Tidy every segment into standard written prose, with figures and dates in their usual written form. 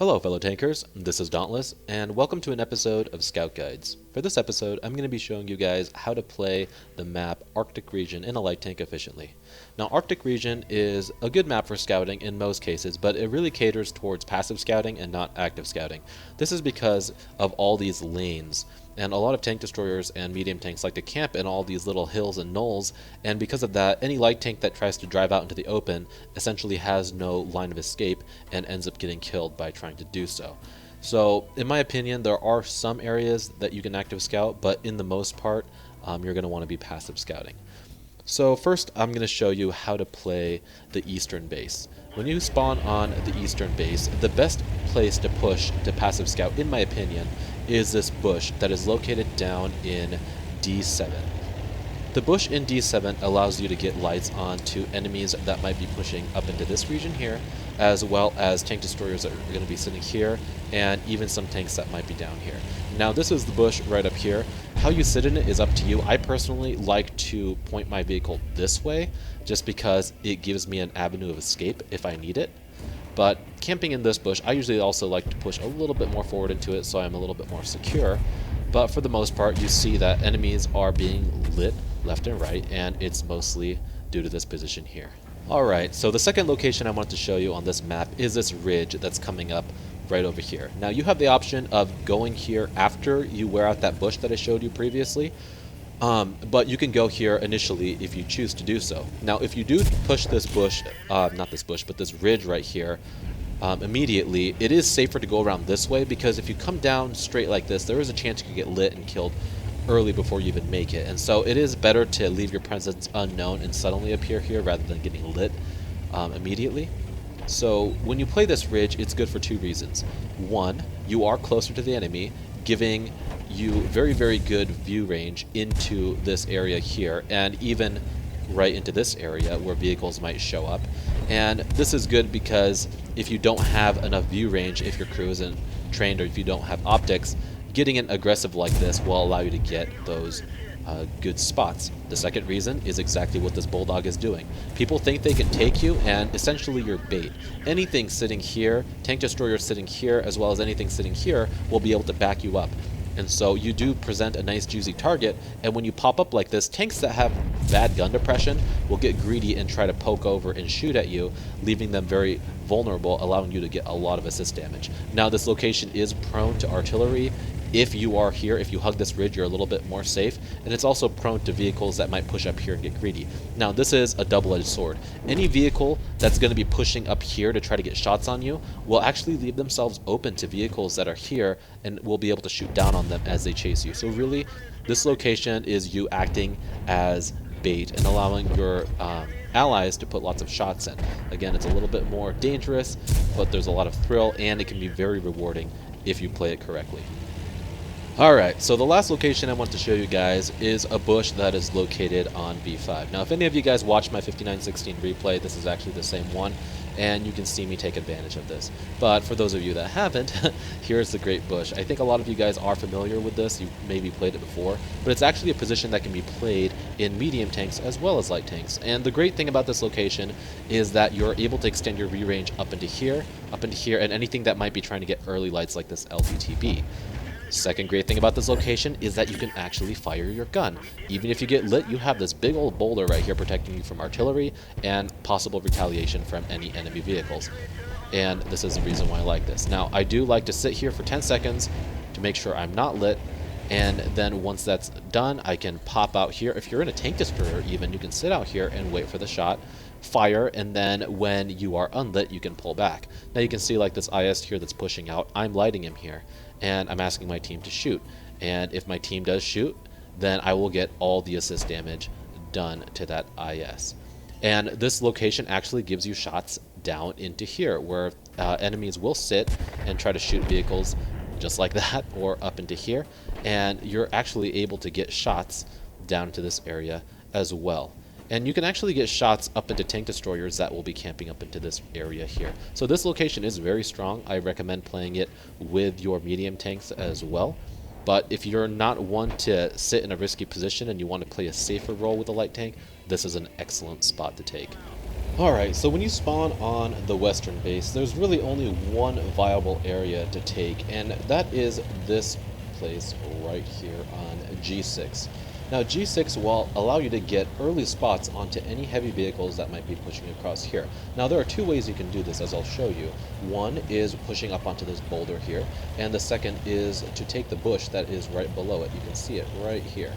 Hello fellow tankers, this is Dauntless, and welcome to an episode of Scout Guides. For this episode, I'm going to be showing you guys how to play the map Arctic Region in a light tank efficiently. Now Arctic Region is a good map for scouting in most cases, but it really caters towards passive scouting and not active scouting. This is because of all these lanes, and a lot of tank destroyers and medium tanks like to camp in all these little hills and knolls, and because of that, any light tank that tries to drive out into the open essentially has no line of escape and ends up getting killed by trying to do so. So, in my opinion, there are some areas that you can active scout, but in the most part, you're going to want to be passive scouting. So first, I'm going to show you how to play the eastern base. When you spawn on the eastern base, the best place to push to passive scout, in my opinion, is this bush that is located down in D7. The bush in D7 allows you to get lights onto enemies that might be pushing up into this region here, as well as tank destroyers that are going to be sitting here, and even some tanks that might be down here. Now this is the bush right up here. How you sit in it is up to you. I personally like to point my vehicle this way, just because it gives me an avenue of escape if I need it. But camping in this bush, I usually also like to push a little bit more forward into it so I'm a little bit more secure. But for the most part, you see that enemies are being lit left and right, and it's mostly due to this position here. Alright, so the second location I wanted to show you on this map is this ridge that's coming up right over here. Now you have the option of going here after you wear out that bush that I showed you previously, but you can go here initially if you choose to do so. Now if you do push this bush, not this bush, but this ridge right here, immediately, it is safer to go around this way, because if you come down straight like this, there is a chance you could get lit and killed early before you even make it. And so it is better to leave your presence unknown and suddenly appear here rather than getting lit immediately. So when you play this ridge, it's good for two reasons. One, you are closer to the enemy, giving you very, very good view range into this area here, and even right into this area where vehicles might show up. And this is good because if you don't have enough view range, if your crew isn't trained, or if you don't have optics, getting in aggressive like this will allow you to get those good spots. The second reason is exactly what this bulldog is doing. People think they can take you, and essentially you're bait. Anything sitting here, tank destroyers sitting here, as well as anything sitting here, will be able to back you up. And so you do present a nice juicy target, and when you pop up like this, tanks that have bad gun depression will get greedy and try to poke over and shoot at you, leaving them very vulnerable, allowing you to get a lot of assist damage. Now this location is prone to artillery. If you are here, if you hug this ridge, you're a little bit more safe, and it's also prone to vehicles that might push up here and get greedy. Now this is a double-edged sword. Any vehicle that's going to be pushing up here to try to get shots on you will actually leave themselves open to vehicles that are here, and will be able to shoot down on them as they chase you. So really, this location is you acting as bait and allowing your allies to put lots of shots in. Again, it's a little bit more dangerous, but there's a lot of thrill, and it can be very rewarding if you play it correctly. Alright, so the last location I want to show you guys is a bush that is located on B5. Now if any of you guys watched my 5916 replay, this is actually the same one, and you can see me take advantage of this. But for those of you that haven't, here's the great bush. I think a lot of you guys are familiar with this, you maybe played it before, but it's actually a position that can be played in medium tanks as well as light tanks. And the great thing about this location is that you're able to extend your view range up into here, and anything that might be trying to get early lights like this LTTB. Second great thing about this location is that you can actually fire your gun. Even if you get lit, you have this big old boulder right here protecting you from artillery and possible retaliation from any enemy vehicles. And this is the reason why I like this. Now, I do like to sit here for 10 seconds to make sure I'm not lit, and then once that's done, I can pop out here. If you're in a tank destroyer even, you can sit out here and wait for the shot, fire, and then when you are unlit, you can pull back. Now you can see like this IS here that's pushing out, I'm lighting him here, and I'm asking my team to shoot. And if my team does shoot, then I will get all the assist damage done to that IS. And this location actually gives you shots down into here, where enemies will sit and try to shoot vehicles just like that, or up into here, and you're actually able to get shots down to this area as well. And you can actually get shots up into tank destroyers that will be camping up into this area here. So this location is very strong. I recommend playing it with your medium tanks as well. But if you're not one to sit in a risky position and you want to play a safer role with a light tank, this is an excellent spot to take. Alright, so when you spawn on the western base, there's really only one viable area to take, and that is this place right here on G6. Now G6 will allow you to get early spots onto any heavy vehicles that might be pushing across here. Now there are two ways you can do this, as I'll show you. One is pushing up onto this boulder here, and the second is to take the bush that is right below it. You can see it right here.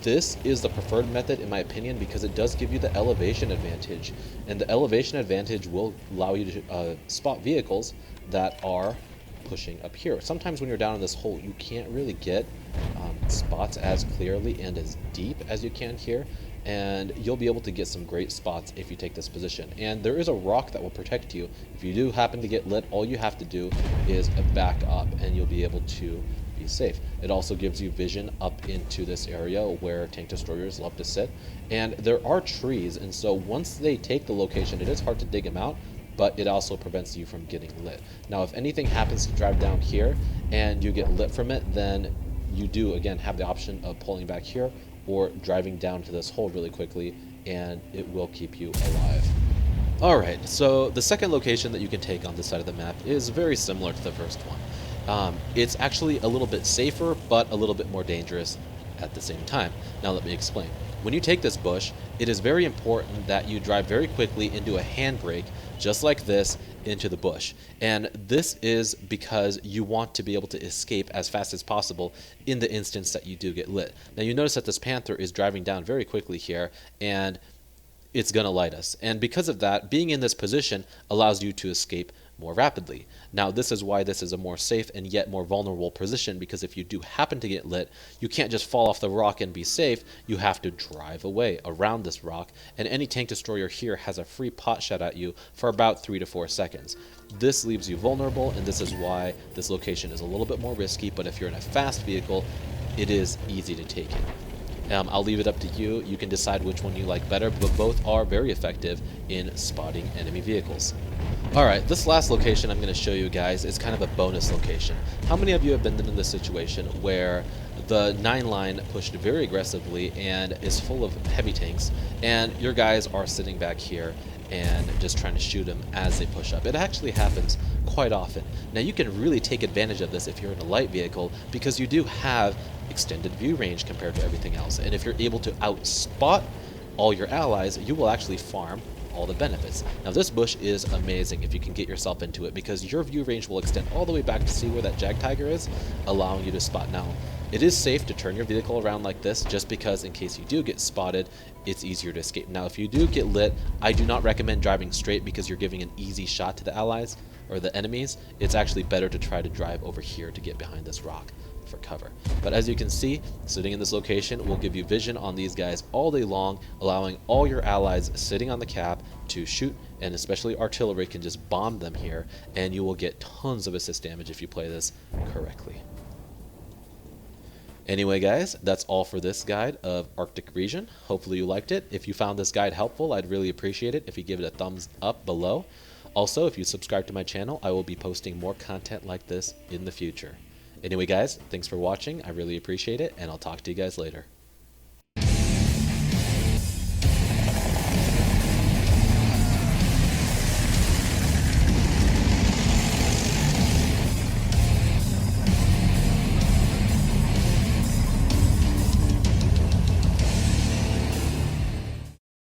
This is the preferred method in my opinion because it does give you the elevation advantage, and the elevation advantage will allow you to spot vehicles that are pushing up here. Sometimes when you're down in this hole you can't really get spots as clearly and as deep as you can here, and you'll be able to get some great spots if you take this position. And there is a rock that will protect you. If you do happen to get lit, all you have to do is back up and you'll be able to be safe. It also gives you vision up into this area where tank destroyers love to sit, and there are trees, and so once they take the location it is hard to dig them out, but it also prevents you from getting lit. Now if anything happens to drive down here and you get lit from it, then you do again have the option of pulling back here or driving down to this hole really quickly, and it will keep you alive. Alright, so the second location that you can take on this side of the map is very similar to the first one. It's actually a little bit safer, but a little bit more dangerous at the same time. Now let me explain. When you take this bush, it is very important that you drive very quickly into a handbrake, just like this, into the bush. And this is because you want to be able to escape as fast as possible in the instance that you do get lit. Now you notice that this Panther is driving down very quickly here, and it's going to light us. And because of that, being in this position allows you to escape more rapidly. Now this is why this is a more safe and yet more vulnerable position, because if you do happen to get lit, you can't just fall off the rock and be safe. You have to drive away around this rock, and any tank destroyer here has a free pot shot at you for about 3 to 4 seconds. This leaves you vulnerable, and this is why this location is a little bit more risky, but if you're in a fast vehicle, it is easy to take it. I'll leave it up to you. You can decide which one you like better, but both are very effective in spotting enemy vehicles. Alright, this last location I'm going to show you guys is kind of a bonus location. How many of you have been in this situation where the 9 line pushed very aggressively and is full of heavy tanks, and your guys are sitting back here and just trying to shoot them as they push up? It actually happens quite often. Now you can really take advantage of this if you're in a light vehicle, because you do have extended view range compared to everything else, and if you're able to outspot all your allies, you will actually farm all the benefits. Now this bush is amazing if you can get yourself into it, because your view range will extend all the way back to see where that Jag Tiger is, allowing you to spot. Now it is safe to turn your vehicle around like this, just because in case you do get spotted, it's easier to escape. Now if you do get lit, I do not recommend driving straight because you're giving an easy shot to the allies or the enemies. It's actually better to try to drive over here to get behind this rock for cover. But as you can see, sitting in this location will give you vision on these guys all day long, allowing all your allies sitting on the cap to shoot, and especially artillery can just bomb them here, and you will get tons of assist damage if you play this correctly. Anyway guys, that's all for this guide of Arctic Region. Hopefully you liked it. If you found this guide helpful, I'd really appreciate it if you give it a thumbs up below. Also, if you subscribe to my channel, I will be posting more content like this in the future. Anyway guys, thanks for watching. I really appreciate it, and I'll talk to you guys later.